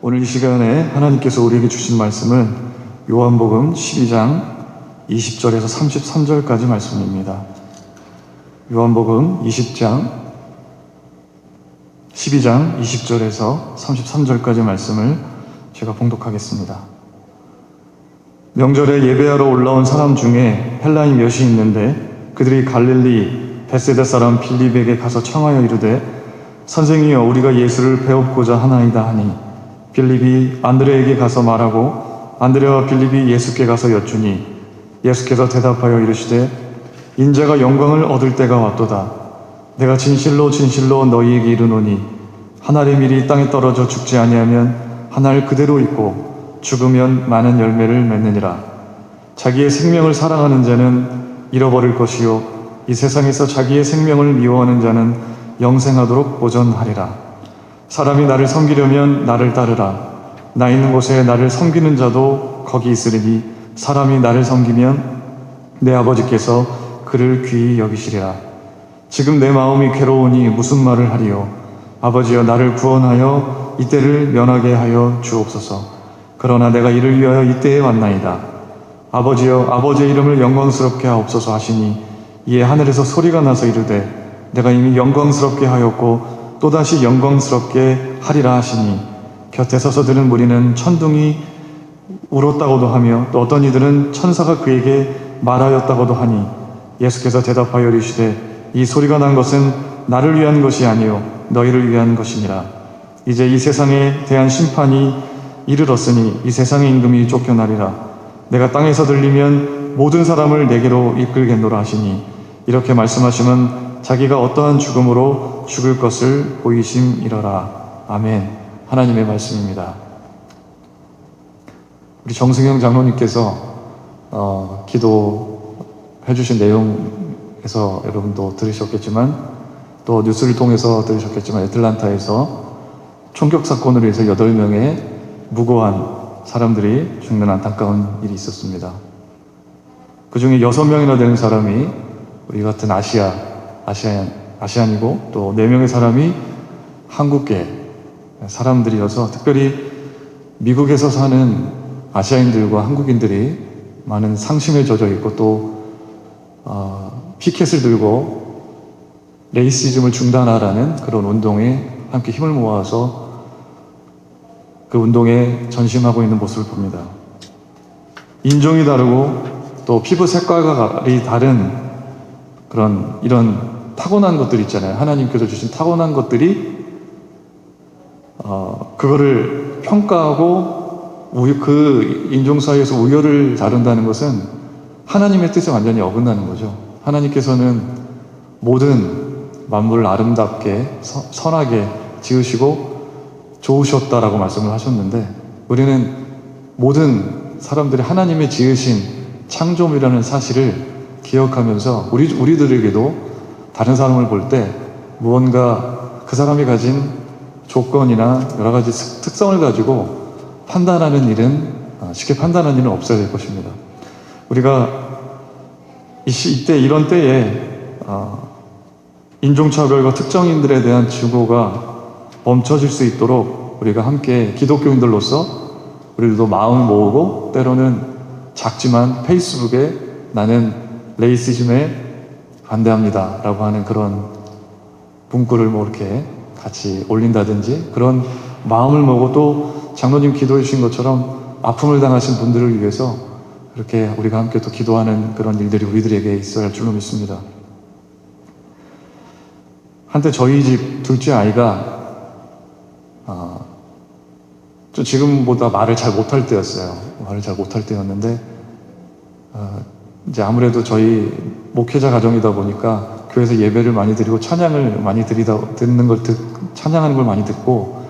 오늘 이 시간에 하나님께서 우리에게 주신 말씀은 요한복음 12장 20절에서 33절까지 말씀입니다. 요한복음 12장 20절에서 33절까지 말씀을 제가 봉독하겠습니다. 명절에 예배하러 올라온 사람 중에 헬라인 몇이 있는데 그들이 갈릴리 벳세다 사람 빌립에게 가서 청하여 이르되 선생이여 우리가 예수를 배웁고자 하나이다 하니 빌립이 안드레에게 가서 말하고 안드레와 빌립이 예수께 가서 여쭈니 예수께서 대답하여 이르시되 인자가 영광을 얻을 때가 왔도다. 내가 진실로 진실로 너희에게 이르노니 한 알의 밀이 땅에 떨어져 죽지 아니하면 한 알 그대로 있고 죽으면 많은 열매를 맺느니라. 자기의 생명을 사랑하는 자는 잃어버릴 것이요 이 세상에서 자기의 생명을 미워하는 자는 영생하도록 보전하리라. 사람이 나를 섬기려면 나를 따르라. 나 있는 곳에 나를 섬기는 자도 거기 있으리니 사람이 나를 섬기면 내 아버지께서 그를 귀히 여기시리라. 지금 내 마음이 괴로우니 무슨 말을 하리요. 아버지여 나를 구원하여 이때를 면하게 하여 주옵소서. 그러나 내가 이를 위하여 이때에 왔나이다. 아버지여 아버지의 이름을 영광스럽게 하옵소서 하시니 이에 하늘에서 소리가 나서 이르되 내가 이미 영광스럽게 하였고 또다시 영광스럽게 하리라 하시니 곁에 서서 들은 무리는 천둥이 울었다고도 하며 또 어떤 이들은 천사가 그에게 말하였다고도 하니 예수께서 대답하여 이르시되 이 소리가 난 것은 나를 위한 것이 아니요 너희를 위한 것이니라. 이제 이 세상에 대한 심판이 이르렀으니 이 세상의 임금이 쫓겨나리라. 내가 땅에서 들리면 모든 사람을 내게로 이끌겠노라 하시니 이렇게 말씀하시면 자기가 어떠한 죽음으로 죽을 것을 보이심이러라. 아멘. 하나님의 말씀입니다. 우리 정승영 장로님께서 기도해 주신 내용에서 여러분도 들으셨겠지만 또 뉴스를 통해서 들으셨겠지만 애틀란타에서 총격 사건으로 해서 8명의 무고한 사람들이 죽는 안타까운 일이 있었습니다. 그 중에 6명이나 되는 사람이 우리 같은 아시안이고 또 4명의 사람이 한국계 사람들이어서 특별히 미국에서 사는 아시아인들과 한국인들이 많은 상심에 젖어 있고 또 피켓을 들고 레이시즘을 중단하라는 그런 운동에 함께 힘을 모아서 그 운동에 전심하고 있는 모습을 봅니다. 인종이 다르고 또 피부 색깔이 다른 이런 타고난 것들 있잖아요. 하나님께서 주신 타고난 것들이 그거를 평가하고 그 인종 사이에서 우열을 다룬다는 것은 하나님의 뜻에 완전히 어긋나는 거죠. 하나님께서는 모든 만물을 아름답게 선하게 지으시고 좋으셨다라고 말씀을 하셨는데 우리는 모든 사람들이 하나님의 지으신 창조물이라는 사실을 기억하면서 우리들에게도 다른 사람을 볼 때 무언가 그 사람이 가진 조건이나 여러 가지 특성을 가지고 판단하는 일은 쉽게 판단하는 일은 없어야 될 것입니다. 우리가 이런 때에 인종차별과 특정인들에 대한 증오가 멈춰질 수 있도록 우리가 함께 기독교인들로서 우리들도 마음을 모으고 때로는 작지만 페이스북에 나는 레이시즘에 반대합니다 라고 하는 그런 문구를 이렇게 같이 올린다든지 그런 마음을 먹고 또 장로님 기도해 주신 것처럼 아픔을 당하신 분들을 위해서 그렇게 우리가 함께 또 기도하는 그런 일들이 우리들에게 있어야 할 줄로 믿습니다. 한때 저희 집 둘째 아이가 좀 지금보다 말을 잘 못할 때였어요. 말을 잘 못할 때였는데 이제 아무래도 저희 목회자 가정이다 보니까 교회에서 예배를 많이 드리고 찬양을 많이 찬양하는 걸 많이 듣고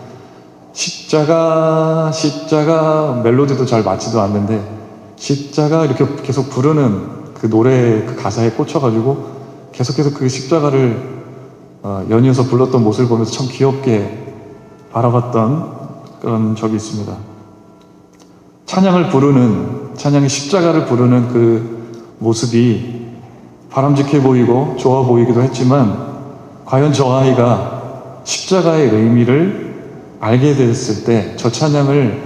십자가 멜로디도 잘 맞지도 않는데 십자가 이렇게 계속 부르는 그 노래 그 가사에 꽂혀가지고 계속해서 그 십자가를 연이어서 불렀던 모습을 보면서 참 귀엽게 바라봤던 그런 적이 있습니다. 찬양의 십자가를 부르는 그 모습이 바람직해 보이고 좋아 보이기도 했지만 과연 저 아이가 십자가의 의미를 알게 됐을 때 저 찬양을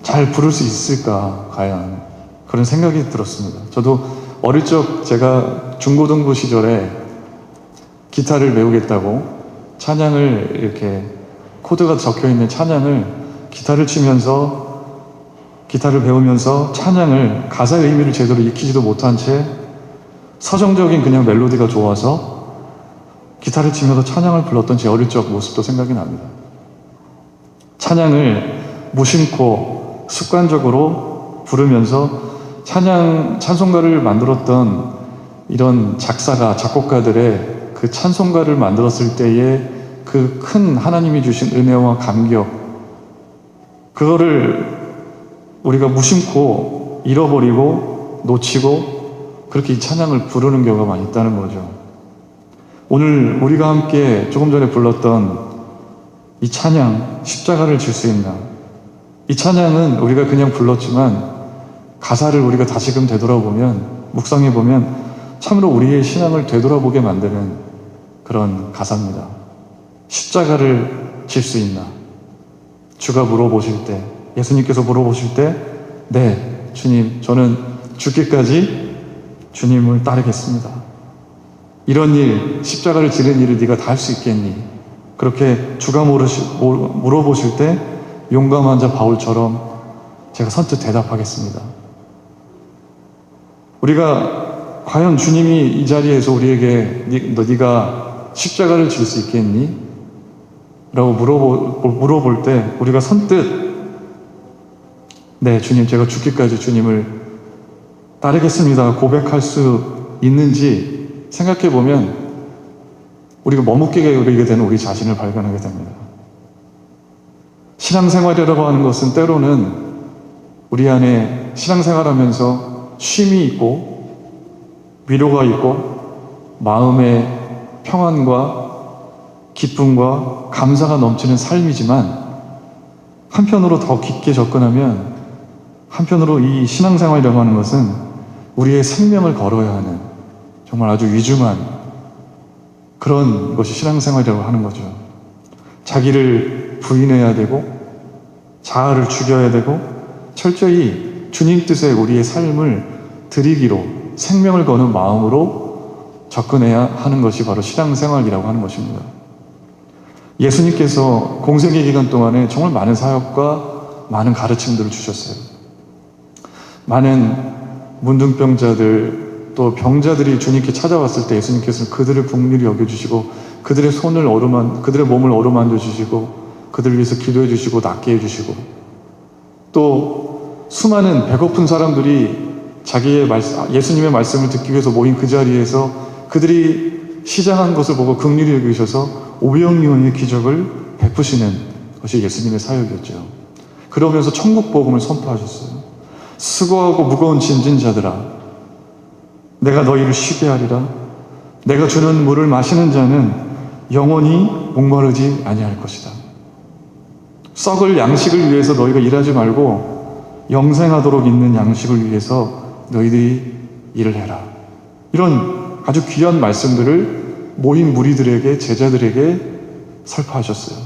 잘 부를 수 있을까 과연 그런 생각이 들었습니다. 저도 어릴 적 제가 중고등부 시절에 기타를 배우겠다고 찬양을 이렇게 코드가 적혀있는 찬양을 기타를 치면서 기타를 배우면서 찬양을 가사의 의미를 제대로 익히지도 못한 채 서정적인 그냥 멜로디가 좋아서 기타를 치면서 찬양을 불렀던 제 어릴 적 모습도 생각이 납니다. 찬양을 무심코 습관적으로 부르면서 찬송가를 만들었던 이런 작곡가들의 그 찬송가를 만들었을 때의 그 큰 하나님이 주신 은혜와 감격, 그거를 우리가 무심코 잃어버리고 놓치고 그렇게 이 찬양을 부르는 경우가 많이 있다는 거죠. 오늘 우리가 함께 조금 전에 불렀던 이 찬양, 십자가를 질 수 있나, 이 찬양은 우리가 그냥 불렀지만 가사를 우리가 다시금 되돌아보면, 묵상해보면 참으로 우리의 신앙을 되돌아보게 만드는 그런 가사입니다. 십자가를 질 수 있나? 주가 물어보실 때, 예수님께서 물어보실 때, 네, 주님, 저는 죽기까지 주님을 따르겠습니다. 이런 일, 십자가를 지는 일을 네가 다 할 수 있겠니? 그렇게 주가 물어보실 때 용감한 자 바울처럼 제가 선뜻 대답하겠습니다. 우리가 과연 주님이 이 자리에서 우리에게 네가 십자가를 질 수 있겠니? 라고 물어볼 때 우리가 선뜻 네, 주님, 제가 죽기까지 주님을 따르겠습니다 고백할 수 있는지 생각해 보면 우리가 머뭇게 되는 우리 자신을 발견하게 됩니다. 신앙생활이라고 하는 것은 때로는 우리 안에 신앙생활하면서 쉼이 있고 위로가 있고 마음의 평안과 기쁨과 감사가 넘치는 삶이지만 한편으로 더 깊게 접근하면 한편으로 이 신앙생활이라고 하는 것은 우리의 생명을 걸어야 하는 정말 아주 위중한 그런 것이 신앙생활이라고 하는 거죠. 자기를 부인해야 되고 자아를 죽여야 되고 철저히 주님 뜻에 우리의 삶을 드리기로 생명을 거는 마음으로 접근해야 하는 것이 바로 신앙생활이라고 하는 것입니다. 예수님께서 공생의 기간 동안에 정말 많은 사역과 많은 가르침들을 주셨어요. 많은 문둥병자들 또 병자들이 주님께 찾아왔을 때 예수님께서는 그들을 긍휼히 여겨주시고 그들의 그들의 몸을 어루만져 주시고 그들을 위해서 기도해 주시고 낫게 해주시고 또 수많은 배고픈 사람들이 예수님의 말씀을 듣기 위해서 모인 그 자리에서 그들이 시장한 것을 보고 긍휼히 여기셔서 오병이어의 기적을 베푸시는 것이 예수님의 사역이었죠. 그러면서 천국 복음을 선포하셨어요. 수고하고 무거운 짐진 자들아, 내가 너희를 쉬게 하리라. 내가 주는 물을 마시는 자는 영원히 목마르지 아니할 것이다. 썩을 양식을 위해서 너희가 일하지 말고 영생하도록 있는 양식을 위해서 너희들이 일을 해라. 이런 아주 귀한 말씀들을 모인 무리들에게, 제자들에게 설파하셨어요.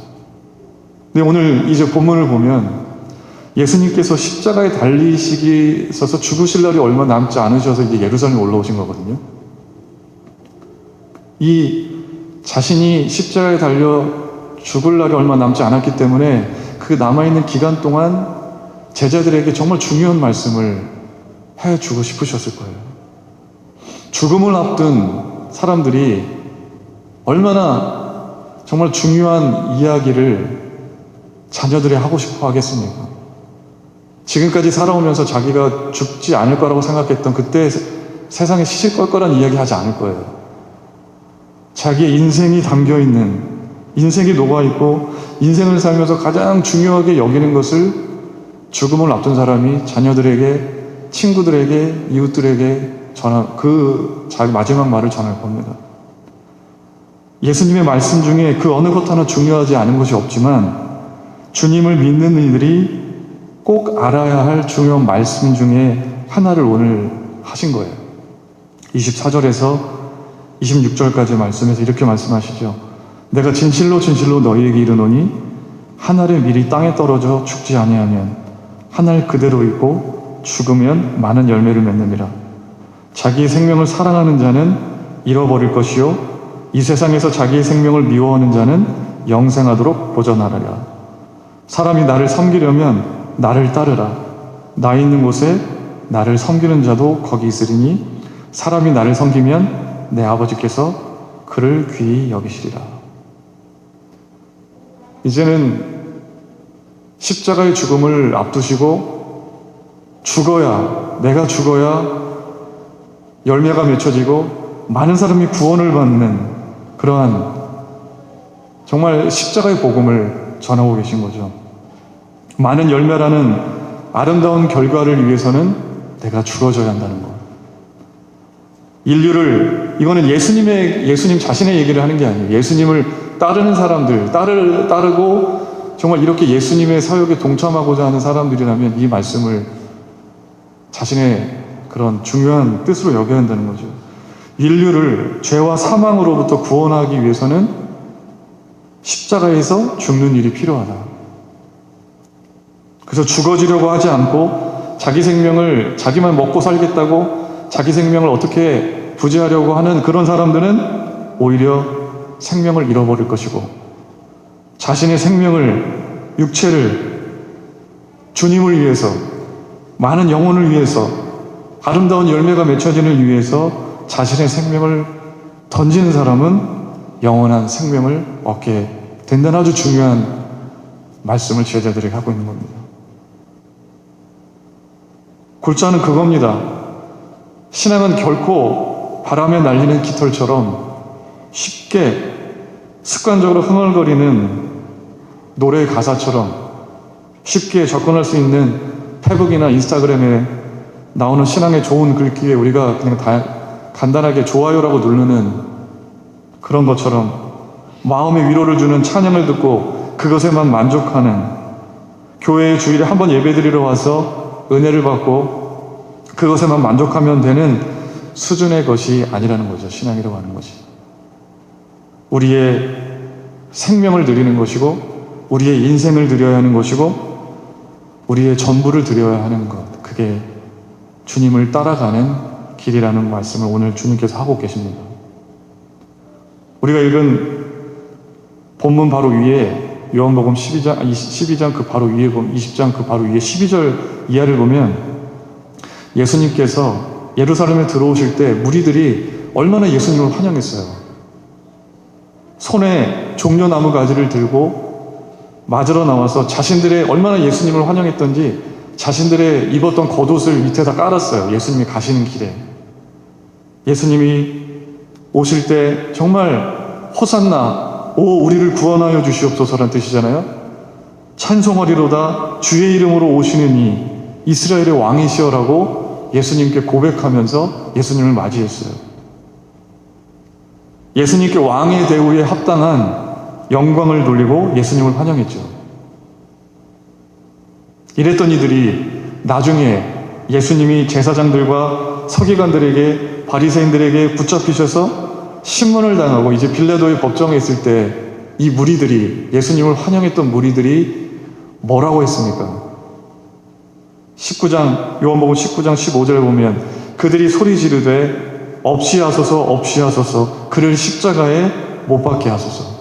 근데 오늘 이제 본문을 보면 예수님께서 십자가에 달리시기 있어서 죽으실 날이 얼마 남지 않으셔서 이제 예루살렘에 올라오신 거거든요. 이 자신이 십자가에 달려 죽을 날이 얼마 남지 않았기 때문에 그 남아있는 기간 동안 제자들에게 정말 중요한 말씀을 해주고 싶으셨을 거예요. 죽음을 앞둔 사람들이 얼마나 정말 중요한 이야기를 자녀들이 하고 싶어 하겠습니까? 지금까지 살아오면서 자기가 죽지 않을 거라고 생각했던 그때 세상에 시시껄껄한 이야기 하지 않을 거예요. 자기의 인생이 담겨있는, 인생이 녹아있고 인생을 살면서 가장 중요하게 여기는 것을 죽음을 앞둔 사람이 자녀들에게, 친구들에게, 이웃들에게 자기 마지막 말을 전할 겁니다. 예수님의 말씀 중에 그 어느 것 하나 중요하지 않은 것이 없지만 주님을 믿는 이들이 꼭 알아야 할 중요한 말씀 중에 하나를 오늘 하신 거예요. 24절에서 26절까지 말씀에서 이렇게 말씀하시죠. 내가 진실로 진실로 너희에게 이르노니 한 알의 밀이 땅에 떨어져 죽지 아니하면 한 알 그대로 있고 죽으면 많은 열매를 맺느니라. 자기의 생명을 사랑하는 자는 잃어버릴 것이요 이 세상에서 자기의 생명을 미워하는 자는 영생하도록 보존하리라. 사람이 나를 섬기려면 나를 따르라. 나 있는 곳에 나를 섬기는 자도 거기 있으리니 사람이 나를 섬기면 내 아버지께서 그를 귀히 여기시리라. 이제는 십자가의 죽음을 앞두시고 내가 죽어야 열매가 맺혀지고 많은 사람이 구원을 받는 그러한 정말 십자가의 복음을 전하고 계신 거죠. 많은 열매라는 아름다운 결과를 위해서는 내가 죽어져야 한다는 것. 인류를, 이거는 예수님 자신의 얘기를 하는 게 아니에요. 예수님을 따르는 사람들, 따르고 정말 이렇게 예수님의 사역에 동참하고자 하는 사람들이라면 이 말씀을 자신의 그런 중요한 뜻으로 여겨야 한다는 거죠. 인류를 죄와 사망으로부터 구원하기 위해서는 십자가에서 죽는 일이 필요하다. 그래서 죽어지려고 하지 않고 자기 생명을 자기만 먹고 살겠다고 자기 생명을 어떻게 부지하려고 하는 그런 사람들은 오히려 생명을 잃어버릴 것이고 자신의 생명을, 육체를 주님을 위해서, 많은 영혼을 위해서, 아름다운 열매가 맺혀지는 위해서 자신의 생명을 던지는 사람은 영원한 생명을 얻게 된다는 아주 중요한 말씀을 제자들에게 하고 있는 겁니다. 골자는 그겁니다. 신앙은 결코 바람에 날리는 깃털처럼 쉽게 습관적으로 흥얼거리는 노래의 가사처럼 쉽게 접근할 수 있는 페북이나 인스타그램에 나오는 신앙의 좋은 글귀에 우리가 그냥 간단하게 좋아요라고 누르는 그런 것처럼 마음의 위로를 주는 찬양을 듣고 그것에만 만족하는, 교회에 주일에 한 번 예배드리러 와서 은혜를 받고 그것에만 만족하면 되는 수준의 것이 아니라는 거죠. 신앙이라고 하는 것이 우리의 생명을 드리는 것이고 우리의 인생을 드려야 하는 것이고 우리의 전부를 드려야 하는 것, 그게 주님을 따라가는 길이라는 말씀을 오늘 주님께서 하고 계십니다. 우리가 읽은 본문 바로 위에 요한복음 12장 그 바로 위에 보면 20장 그 바로 위에 12절 이하를 보면 예수님께서 예루살렘에 들어오실 때 무리들이 얼마나 예수님을 환영했어요. 손에 종려나무 가지를 들고 맞으러 나와서 자신들의 얼마나 예수님을 환영했던지 자신들의 입었던 겉옷을 밑에다 깔았어요. 예수님이 가시는 길에. 예수님이 오실 때 정말 호산나, 오 우리를 구원하여 주시옵소서라는 뜻이잖아요. 찬송하리로다 주의 이름으로 오시는 이 이스라엘의 왕이시여라고 예수님께 고백하면서 예수님을 맞이했어요. 예수님께 왕의 대우에 합당한 영광을 돌리고 예수님을 환영했죠. 이랬던 이들이 나중에 예수님이 제사장들과 서기관들에게, 바리새인들에게 붙잡히셔서 신문을 당하고 이제 빌라도의 법정에 있을 때 이 무리들이, 예수님을 환영했던 무리들이 뭐라고 했습니까? 19장, 요한복음 19장 15절에 보면 그들이 소리 지르되 없이 하소서 없이 하소서 그를 십자가에 못 박게 하소서.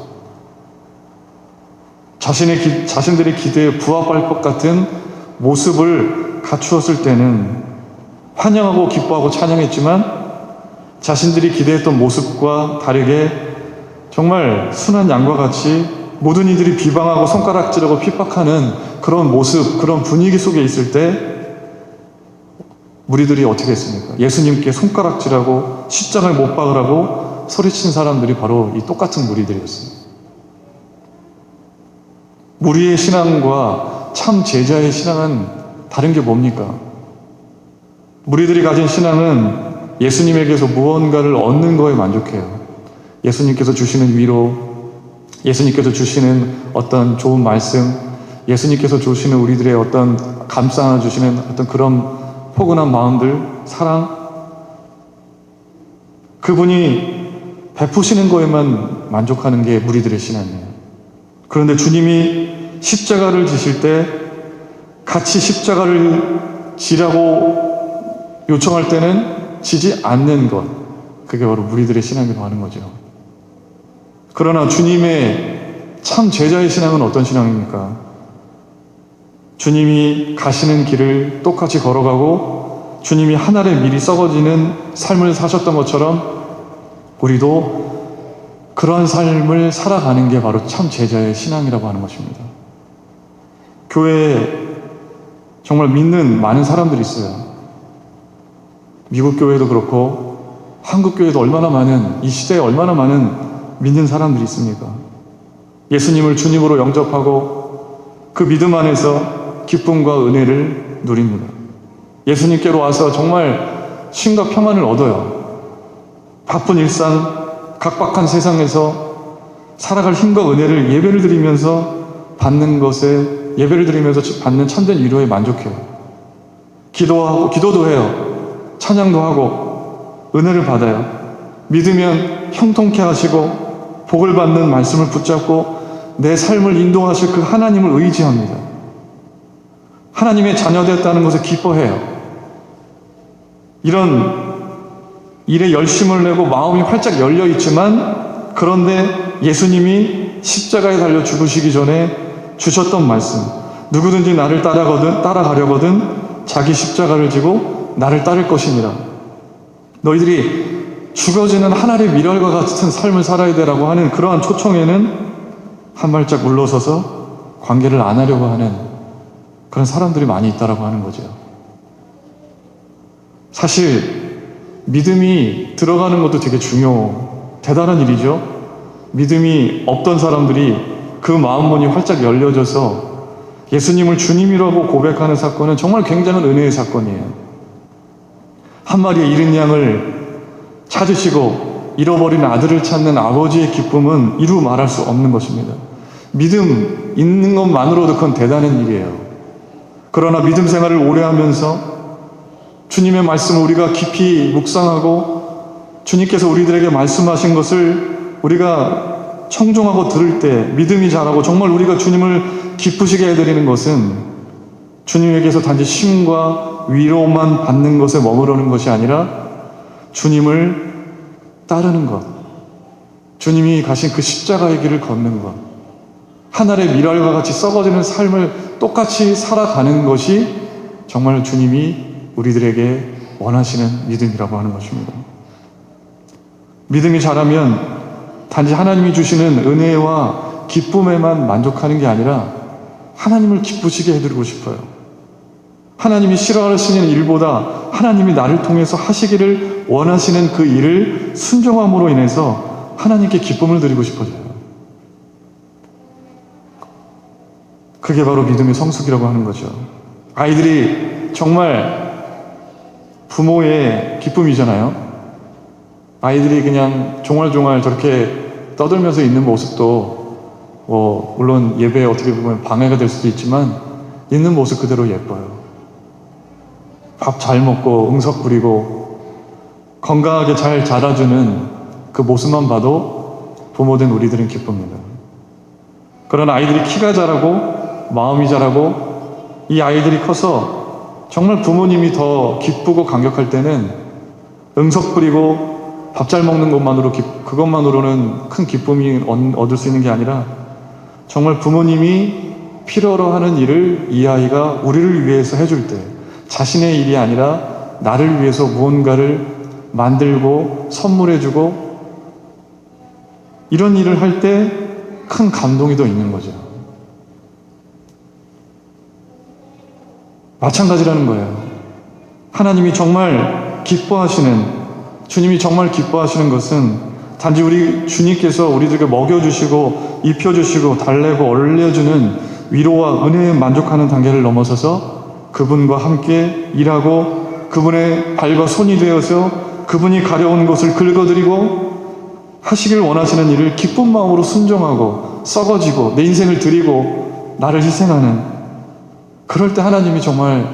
자신들의 기대에 부합할 것 같은 모습을 갖추었을 때는 환영하고 기뻐하고 찬양했지만 자신들이 기대했던 모습과 다르게 정말 순한 양과 같이 모든 이들이 비방하고 손가락질하고 핍박하는 그런 모습, 그런 분위기 속에 있을 때 무리들이 어떻게 했습니까? 예수님께 손가락질하고 십자가를 못 박으라고 소리친 사람들이 바로 이 똑같은 무리들이었어요. 무리의 신앙과 참 제자의 신앙은 다른 게 뭡니까? 무리들이 가진 신앙은 예수님에게서 무언가를 얻는 거에 만족해요. 예수님께서 주시는 위로, 예수님께서 주시는 어떤 좋은 말씀, 예수님께서 주시는 우리들의 어떤 감싸 안아주시는 어떤 그런 포근한 마음들, 사랑, 그분이 베푸시는 거에만 만족하는 게 무리들의 신앙이에요. 그런데 주님이 십자가를 지실 때 같이 십자가를 지라고 요청할 때는 지지 않는 것, 그게 바로 무리들의 신앙이라고 하는 거죠. 그러나 주님의 참 제자의 신앙은 어떤 신앙입니까? 주님이 가시는 길을 똑같이 걸어가고 주님이 한 알에 미리 썩어지는 삶을 사셨던 것처럼 우리도 그러한 삶을 살아가는 게 바로 참 제자의 신앙이라고 하는 것입니다. 교회에 정말 믿는 많은 사람들이 있어요. 미국 교회도 그렇고 한국 교회도 얼마나 많은, 이 시대에 얼마나 많은 믿는 사람들이 있습니까? 예수님을 주님으로 영접하고 그 믿음 안에서 기쁨과 은혜를 누립니다. 예수님께로 와서 정말 쉼과 평안을 얻어요. 바쁜 일상, 각박한 세상에서 살아갈 힘과 은혜를 예배를 드리면서 받는 것에, 예배를 드리면서 받는 참된 위로에 만족해요. 기도도 해요. 찬양도 하고 은혜를 받아요. 믿으면 형통케 하시고 복을 받는 말씀을 붙잡고 내 삶을 인도하실 그 하나님을 의지합니다. 하나님의 자녀되었다는 것을 기뻐해요. 이런 일에 열심을 내고 마음이 활짝 열려 있지만, 그런데 예수님이 십자가에 달려 죽으시기 전에 주셨던 말씀, 누구든지 나를 따라가려거든 자기 십자가를 지고 나를 따를 것이니라. 너희들이 죽어지는 한 알의 밀알과 같은 삶을 살아야 되라고 하는 그러한 초청에는 한 발짝 물러서서 관계를 안 하려고 하는 그런 사람들이 많이 있다라고 하는 거죠. 사실 믿음이 들어가는 것도 되게 대단한 일이죠. 믿음이 없던 사람들이 그 마음문이 활짝 열려져서 예수님을 주님이라고 고백하는 사건은 정말 굉장한 은혜의 사건이에요. 한 마리의 잃은 양을 찾으시고 잃어버린 아들을 찾는 아버지의 기쁨은 이루 말할 수 없는 것입니다. 믿음 있는 것만으로도 그건 대단한 일이에요. 그러나 믿음 생활을 오래 하면서 주님의 말씀을 우리가 깊이 묵상하고 주님께서 우리들에게 말씀하신 것을 우리가 청종하고 들을 때 믿음이 자라고 정말 우리가 주님을 기쁘시게 해드리는 것은 주님에게서 단지 쉼과 위로만 받는 것에 머무르는 것이 아니라 주님을 따르는 것, 주님이 가신 그 십자가의 길을 걷는 것, 하늘의 밀알과 같이 썩어지는 삶을 똑같이 살아가는 것이 정말 주님이 우리들에게 원하시는 믿음이라고 하는 것입니다. 믿음이 자라면 단지 하나님이 주시는 은혜와 기쁨에만 만족하는 게 아니라 하나님을 기쁘시게 해드리고 싶어요. 하나님이 싫어하시는 일보다 하나님이 나를 통해서 하시기를 원하시는 그 일을 순종함으로 인해서 하나님께 기쁨을 드리고 싶어져요. 그게 바로 믿음의 성숙이라고 하는 거죠. 아이들이 정말 부모의 기쁨이잖아요. 아이들이 그냥 종알종알 저렇게 떠들면서 있는 모습도 물론 예배에 어떻게 보면 방해가 될 수도 있지만 있는 모습 그대로 예뻐요. 밥 잘 먹고 응석 부리고 건강하게 잘 자라주는 그 모습만 봐도 부모된 우리들은 기쁩니다. 그런 아이들이 키가 자라고 마음이 자라고 이 아이들이 커서 정말 부모님이 더 기쁘고 감격할 때는 응석 부리고 밥 잘 먹는 그것만으로는 큰 기쁨이 얻을 수 있는 게 아니라 정말 부모님이 필요로 하는 일을 이 아이가 우리를 위해서 해줄 때 자신의 일이 아니라 나를 위해서 무언가를 만들고 선물해주고 이런 일을 할 때 큰 감동이 더 있는 거죠. 마찬가지라는 거예요. 하나님이 정말 기뻐하시는, 주님이 정말 기뻐하시는 것은 단지 우리 주님께서 우리들에게 먹여주시고 입혀주시고 달래고 얼려주는 위로와 은혜에 만족하는 단계를 넘어서서 그분과 함께 일하고 그분의 발과 손이 되어서 그분이 가려운 것을 긁어드리고 하시길 원하시는 일을 기쁜 마음으로 순종하고 썩어지고 내 인생을 드리고 나를 희생하는, 그럴 때 하나님이 정말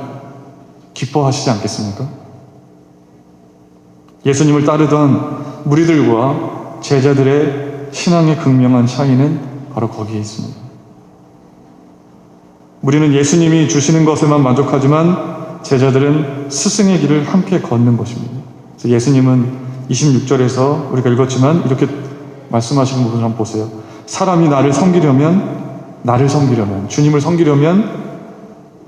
기뻐하시지 않겠습니까? 예수님을 따르던 무리들과 제자들의 신앙의 극명한 차이는 바로 거기에 있습니다. 우리는 예수님이 주시는 것에만 만족하지만 제자들은 스승의 길을 함께 걷는 것입니다. 그래서 예수님은 26절에서 우리가 읽었지만 이렇게 말씀하시는 부분을 한번 보세요. 사람이 나를 섬기려면 주님을 섬기려면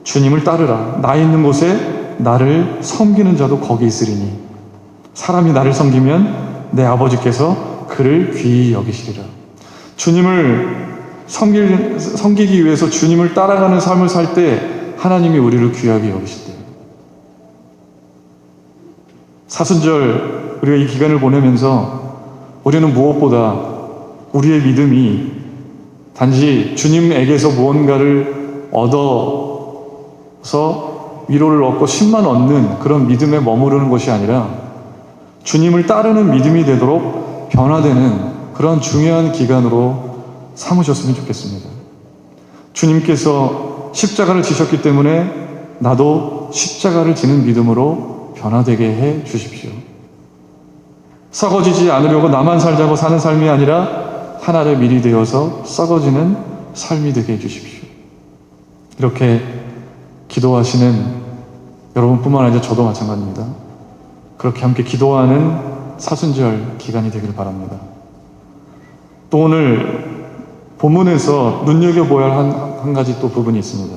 주님을 따르라. 나 있는 곳에 나를 섬기는 자도 거기 있으리니 사람이 나를 섬기면 내 아버지께서 그를 귀히 여기시리라. 주님을 섬기기 위해서 주님을 따라가는 삶을 살 때 하나님이 우리를 귀하게 여기실 때, 사순절 우리가 이 기간을 보내면서 우리는 무엇보다 우리의 믿음이 단지 주님에게서 무언가를 얻어서 위로를 얻고 쉼만 얻는 그런 믿음에 머무르는 것이 아니라 주님을 따르는 믿음이 되도록 변화되는 그런 중요한 기간으로 삼으셨으면 좋겠습니다. 주님께서 십자가를 지셨기 때문에 나도 십자가를 지는 믿음으로 변화되게 해 주십시오. 썩어지지 않으려고 나만 살자고 사는 삶이 아니라 하나의 밀이 되어서 썩어지는 삶이 되게 해 주십시오. 이렇게 기도하시는 여러분뿐만 아니라 저도 마찬가지입니다. 그렇게 함께 기도하는 사순절 기간이 되기를 바랍니다. 또 오늘 본문에서 눈여겨보아야 할 한 가지 또 부분이 있습니다.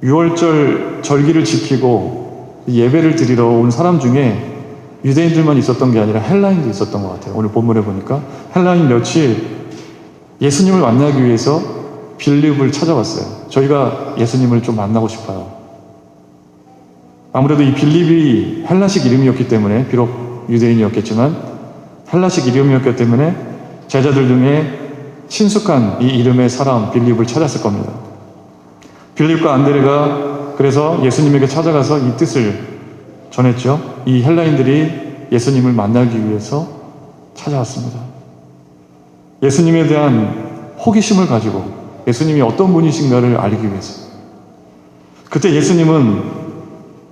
6월절 절기를 지키고 예배를 드리러 온 사람 중에 유대인들만 있었던 게 아니라 헬라인도 있었던 것 같아요. 오늘 본문에 보니까 헬라인 며칠 예수님을 만나기 위해서 빌립을 찾아왔어요. 저희가 예수님을 좀 만나고 싶어요. 아무래도 이 빌립이 헬라식 이름이었기 때문에, 비록 유대인이었겠지만 헬라식 이름이었기 때문에 제자들 중에 친숙한 이 이름의 사람 빌립을 찾았을 겁니다. 빌립과 안드레가 그래서 예수님에게 찾아가서 이 뜻을 전했죠. 이 헬라인들이 예수님을 만나기 위해서 찾아왔습니다. 예수님에 대한 호기심을 가지고 예수님이 어떤 분이신가를 알기 위해서. 그때 예수님은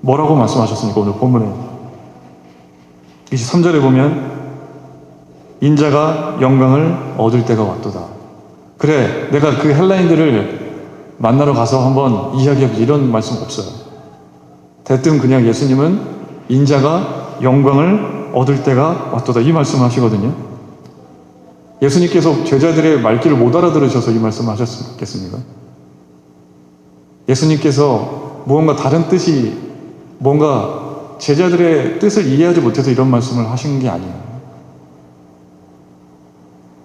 뭐라고 말씀하셨습니까? 오늘 본문에 23절에 보면 인자가 영광을 얻을 때가 왔도다. 그래, 내가 그 헬라인들을 만나러 가서 한번 이야기하기, 이런 말씀 없어요. 대뜸 그냥 예수님은 인자가 영광을 얻을 때가 왔도다, 이 말씀 하시거든요. 예수님께서 제자들의 말귀를 못 알아들으셔서 이 말씀 하셨겠습니까? 예수님께서 무언가 다른 뜻이, 뭔가 제자들의 뜻을 이해하지 못해서 이런 말씀을 하신 게 아니에요.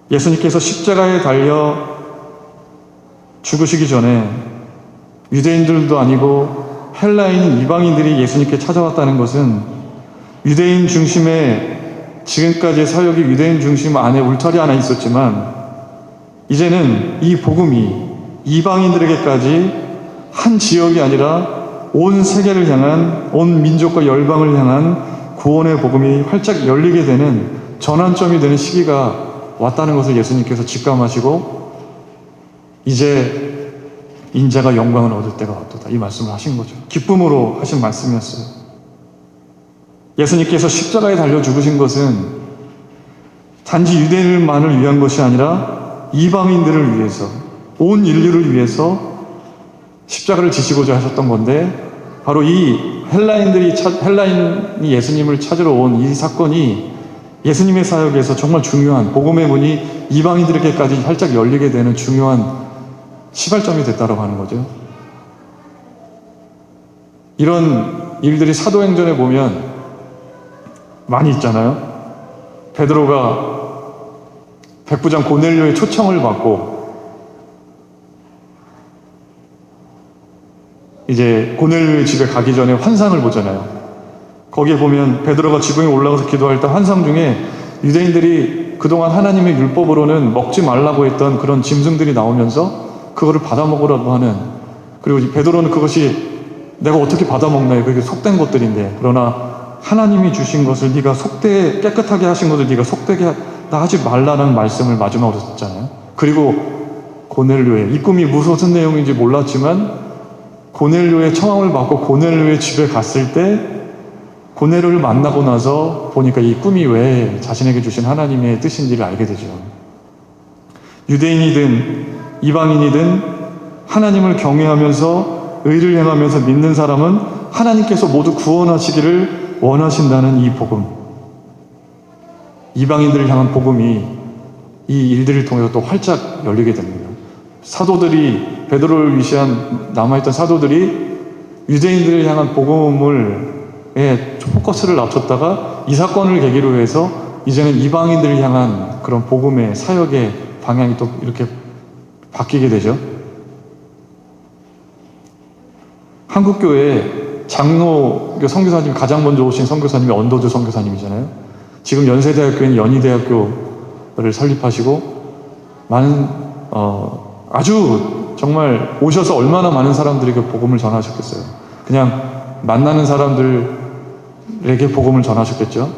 예수님께서 십자가에 달려 죽으시기 전에 유대인들도 아니고 헬라인 이방인들이 예수님께 찾아왔다는 것은 유대인 중심의, 지금까지의 사역이 유대인 중심 안에 울타리 하나 있었지만 이제는 이 복음이 이방인들에게까지 한 지역이 아니라 온 세계를 향한, 온 민족과 열방을 향한 구원의 복음이 활짝 열리게 되는 전환점이 되는 시기가 왔다는 것을 예수님께서 직감하시고 이제 인자가 영광을 얻을 때가 왔도다, 이 말씀을 하신 거죠. 기쁨으로 하신 말씀이었어요. 예수님께서 십자가에 달려 죽으신 것은 단지 유대인만을 위한 것이 아니라 이방인들을 위해서, 온 인류를 위해서 십자가를 지시고자 하셨던 건데, 바로 이 헬라인이 예수님을 찾으러 온 이 사건이 예수님의 사역에서 정말 중요한, 복음의 문이 이방인들에게까지 활짝 열리게 되는 중요한 시발점이 됐다고 하는 거죠. 이런 일들이 사도행전에 보면 많이 있잖아요. 베드로가 백부장 고넬료의 초청을 받고 이제 고넬료의 집에 가기 전에 환상을 보잖아요. 거기에 보면 베드로가 지붕에 올라가서 기도할 때 환상 중에 유대인들이 그동안 하나님의 율법으로는 먹지 말라고 했던 그런 짐승들이 나오면서 그거를 받아먹으라고 하는, 그리고 베드로는 그것이 내가 어떻게 받아먹나요? 그게 속된 것들인데, 그러나 하나님이 주신 것을 네가 깨끗하게 하신 것을 네가 속되게 하지 말라는 말씀을 마지막으로 듣잖아요. 그리고 고넬료의, 이 꿈이 무슨 내용인지 몰랐지만 고넬료의 청함을 받고 고넬료의 집에 갔을 때 고넬료를 만나고 나서 보니까 이 꿈이 왜 자신에게 주신 하나님의 뜻인지를 알게 되죠. 유대인이든 이방인이든 하나님을 경외하면서 의를 행하면서 믿는 사람은 하나님께서 모두 구원하시기를 원하신다는 이 복음, 이방인들을 향한 복음이 이 일들을 통해서 또 활짝 열리게 됩니다. 사도들이, 베드로를 위시한 남아있던 사도들이 유대인들을 향한 복음을 포커스를 낮췄다가 이 사건을 계기로 해서 이제는 이방인들을 향한 그런 복음의 사역의 방향이 또 이렇게 바뀌게 되죠. 한국교회 장로교 선교사님, 가장 먼저 오신 선교사님이 언더주 선교사님이잖아요. 지금 연세대학교인 연희대학교를 설립하시고 많은 아주 정말 오셔서 얼마나 많은 사람들에게 복음을 전하셨겠어요. 그냥 만나는 사람들에게 복음을 전하셨겠죠.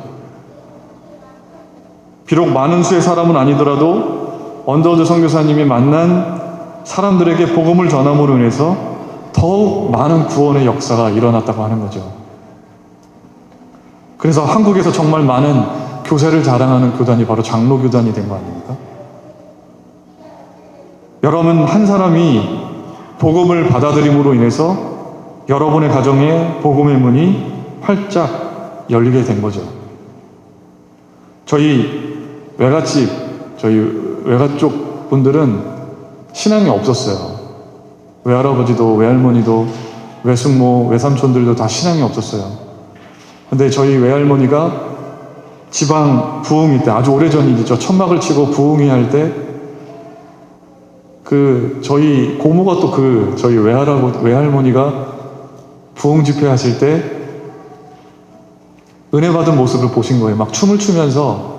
비록 많은 수의 사람은 아니더라도 언더우드 선교사님이 만난 사람들에게 복음을 전함으로 인해서 더욱 많은 구원의 역사가 일어났다고 하는 거죠. 그래서 한국에서 정말 많은 교세를 자랑하는 교단이 바로 장로교단이 된 거 아닙니까? 여러분 한 사람이 복음을 받아들임으로 인해서 여러분의 가정에 복음의 문이 활짝 열리게 된 거죠. 저희 외갓집, 저희 외가 쪽 분들은 신앙이 없었어요. 외할아버지도 외할머니도 외숙모, 외삼촌들도 다 신앙이 없었어요. 근데 저희 외할머니가 지방 부흥회 때, 아주 오래전이죠. 천막을 치고 부흥회 할 때 저희 고모가 또 저희 외할머니가 부흥 집회 하실 때 은혜 받은 모습을 보신 거예요. 막 춤을 추면서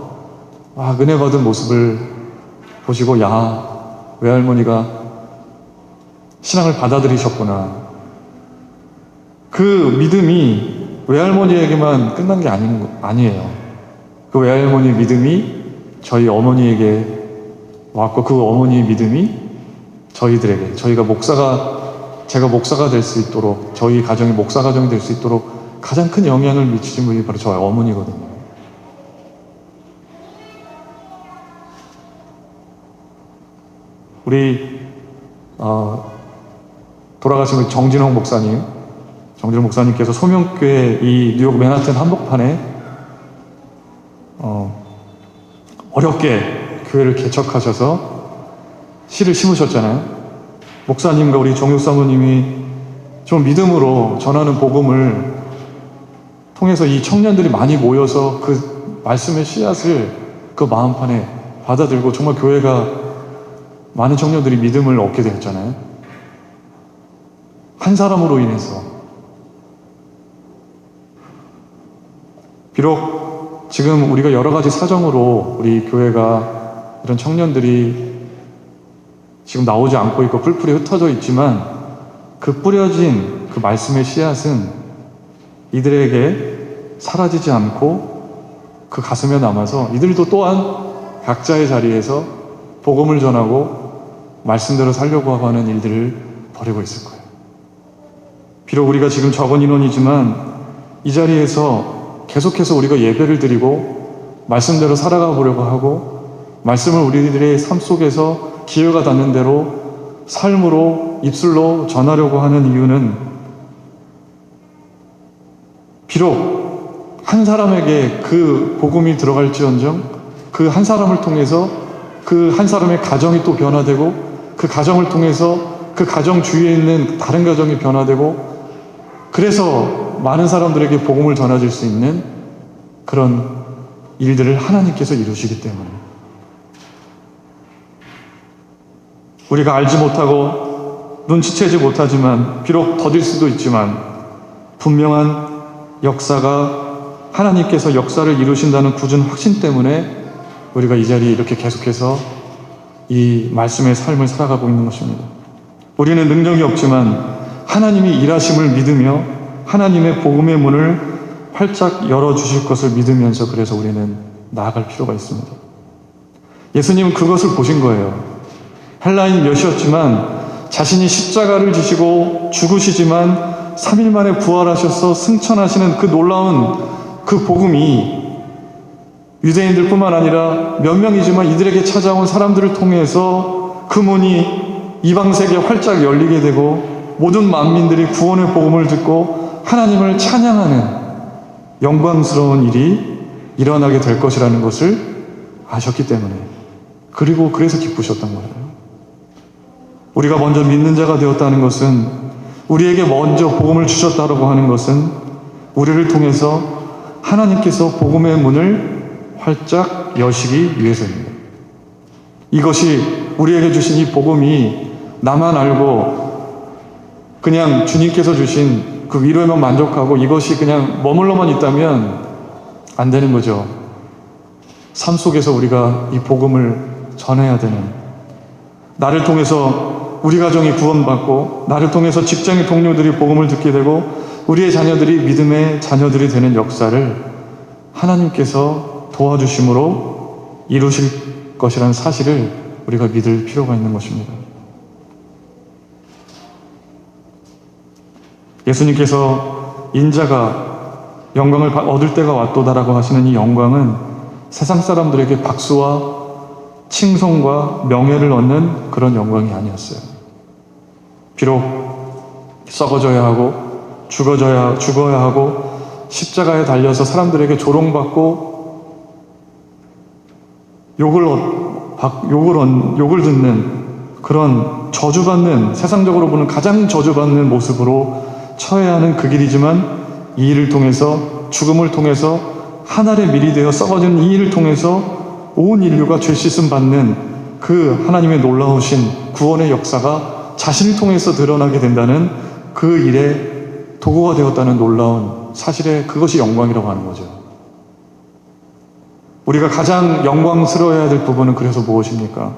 은혜 받은 모습을 보시고, 야, 외할머니가 신앙을 받아들이셨구나. 그 믿음이 외할머니에게만 끝난 게 아니에요. 그 외할머니의 믿음이 저희 어머니에게 왔고, 그 어머니의 믿음이 저희들에게, 제가 목사가 될 수 있도록, 저희 가정이 목사 가정이 될 수 있도록 가장 큰 영향을 미치신 분이 바로 저희 어머니거든요. 우리 돌아가신 우리 정진홍 목사님께서 소명교회 이 뉴욕 맨하튼 한복판에 어렵게 교회를 개척하셔서 씨를 심으셨잖아요. 목사님과 우리 정육 사모님이 좀 믿음으로 전하는 복음을 통해서 이 청년들이 많이 모여서 그 말씀의 씨앗을 그 마음판에 받아들고 정말 교회가 많은 청년들이 믿음을 얻게 되었잖아요. 한 사람으로 인해서. 비록 지금 우리가 여러 가지 사정으로 우리 교회가 이런 청년들이 지금 나오지 않고 있고 뿔뿔이 흩어져 있지만 그 뿌려진 그 말씀의 씨앗은 이들에게 사라지지 않고 그 가슴에 남아서 이들도 또한 각자의 자리에서 복음을 전하고 말씀대로 살려고 하는 일들을 벌이고 있을 거예요. 비록 우리가 지금 적은 인원이지만 이 자리에서 계속해서 우리가 예배를 드리고 말씀대로 살아가 보려고 하고 말씀을 우리들의 삶 속에서 기회가 닿는 대로 삶으로, 입술로 전하려고 하는 이유는 비록 한 사람에게 그 복음이 들어갈지언정 그 한 사람을 통해서 그 한 사람의 가정이 또 변화되고 그 가정을 통해서 그 가정 주위에 있는 다른 가정이 변화되고 그래서 많은 사람들에게 복음을 전해질 수 있는 그런 일들을 하나님께서 이루시기 때문에 우리가 알지 못하고 눈치채지 못하지만 비록 더딜 수도 있지만 분명한 역사가 하나님께서 역사를 이루신다는 굳은 확신 때문에 우리가 이 자리에 이렇게 계속해서 이 말씀의 삶을 살아가고 있는 것입니다. 우리는 능력이 없지만 하나님이 일하심을 믿으며 하나님의 복음의 문을 활짝 열어주실 것을 믿으면서 그래서 우리는 나아갈 필요가 있습니다. 예수님은 그것을 보신 거예요. 헬라인 몇이었지만 자신이 십자가를 지시고 죽으시지만 3일 만에 부활하셔서 승천하시는 그 놀라운 그 복음이 유대인들 뿐만 아니라 몇 명이지만 이들에게 찾아온 사람들을 통해서 그 문이 이방 세계 활짝 열리게 되고 모든 만민들이 구원의 복음을 듣고 하나님을 찬양하는 영광스러운 일이 일어나게 될 것이라는 것을 아셨기 때문에, 그리고 그래서 기쁘셨던 거예요. 우리가 먼저 믿는 자가 되었다는 것은, 우리에게 먼저 복음을 주셨다고 하는 것은 우리를 통해서 하나님께서 복음의 문을 활짝 여시기 위해서입니다. 이것이 우리에게 주신 이 복음이 나만 알고 그냥 주님께서 주신 그 위로에만 만족하고 이것이 그냥 머물러만 있다면 안 되는 거죠. 삶 속에서 우리가 이 복음을 전해야 되는, 나를 통해서 우리 가정이 구원받고 나를 통해서 직장의 동료들이 복음을 듣게 되고 우리의 자녀들이 믿음의 자녀들이 되는 역사를 하나님께서 도와주심으로 이루실 것이라는 사실을 우리가 믿을 필요가 있는 것입니다. 예수님께서 인자가 영광을 얻을 때가 왔도다라고 하시는 이 영광은 세상 사람들에게 박수와 칭송과 명예를 얻는 그런 영광이 아니었어요. 비록 썩어져야 하고 죽어야 하고 십자가에 달려서 사람들에게 조롱받고 욕을 듣는 그런 저주받는, 세상적으로 보는 가장 저주받는 모습으로 처해야 하는 그 길이지만, 이 일을 통해서, 죽음을 통해서 하늘에 밀이 되어 썩어지는 이 일을 통해서 온 인류가 죄 씻음 받는 그 하나님의 놀라우신 구원의 역사가 자신을 통해서 드러나게 된다는 그 일에 도구가 되었다는 놀라운 사실에, 그것이 영광이라고 하는 거죠. 우리가 가장 영광스러워야 될 부분은 그래서 무엇입니까?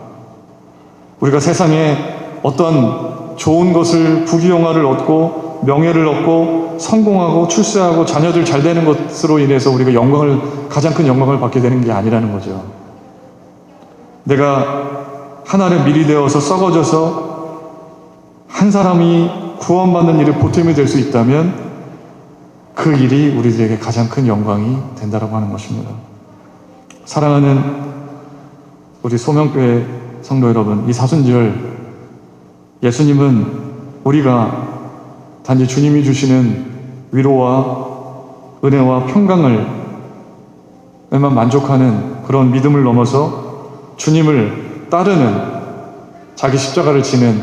우리가 세상에 어떤 좋은 것을, 부귀영화를 얻고 명예를 얻고 성공하고 출세하고 자녀들 잘 되는 것으로 인해서 우리가 가장 큰 영광을 받게 되는 게 아니라는 거죠. 내가 하늘에 밀이 되어서 썩어져서 한 사람이 구원받는 일에 보탬이 될 수 있다면 그 일이 우리들에게 가장 큰 영광이 된다고 하는 것입니다. 사랑하는 우리 소명교회 성도 여러분, 이 사순절 예수님은 우리가 단지 주님이 주시는 위로와 은혜와 평강을만 만족하는 그런 믿음을 넘어서 주님을 따르는, 자기 십자가를 지는,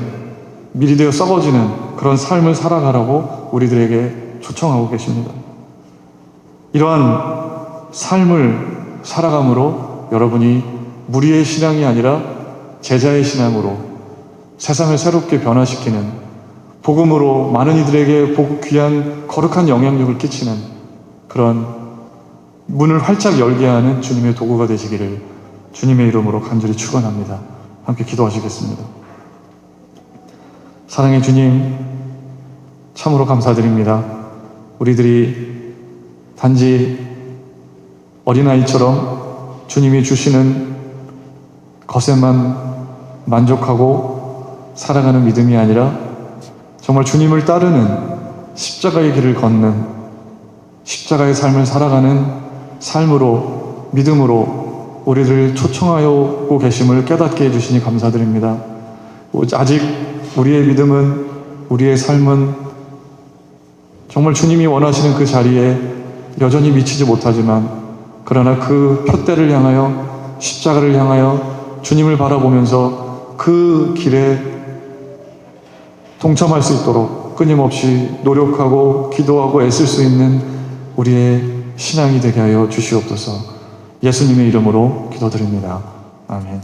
밀이 되어 썩어지는 그런 삶을 살아가라고 우리들에게 초청하고 계십니다. 이러한 삶을 살아감으로 여러분이 무리의 신앙이 아니라 제자의 신앙으로 세상을 새롭게 변화시키는, 복음으로 많은 이들에게 귀한 거룩한 영향력을 끼치는 그런 문을 활짝 열게 하는 주님의 도구가 되시기를 주님의 이름으로 간절히 축원합니다. 함께 기도하시겠습니다. 사랑의 주님, 참으로 감사드립니다. 우리들이 단지 어린아이처럼 주님이 주시는 것에만 만족하고 살아가는 믿음이 아니라 정말 주님을 따르는, 십자가의 길을 걷는, 십자가의 삶을 살아가는 삶으로, 믿음으로 우리를 초청하고 계심을 깨닫게 해주시니 감사드립니다. 아직 우리의 믿음은, 우리의 삶은 정말 주님이 원하시는 그 자리에 여전히 미치지 못하지만, 그러나 그 표대를 향하여, 십자가를 향하여 주님을 바라보면서 그 길에 동참할 수 있도록 끊임없이 노력하고 기도하고 애쓸 수 있는 우리의 신앙이 되게 하여 주시옵소서. 예수님의 이름으로 기도드립니다. 아멘.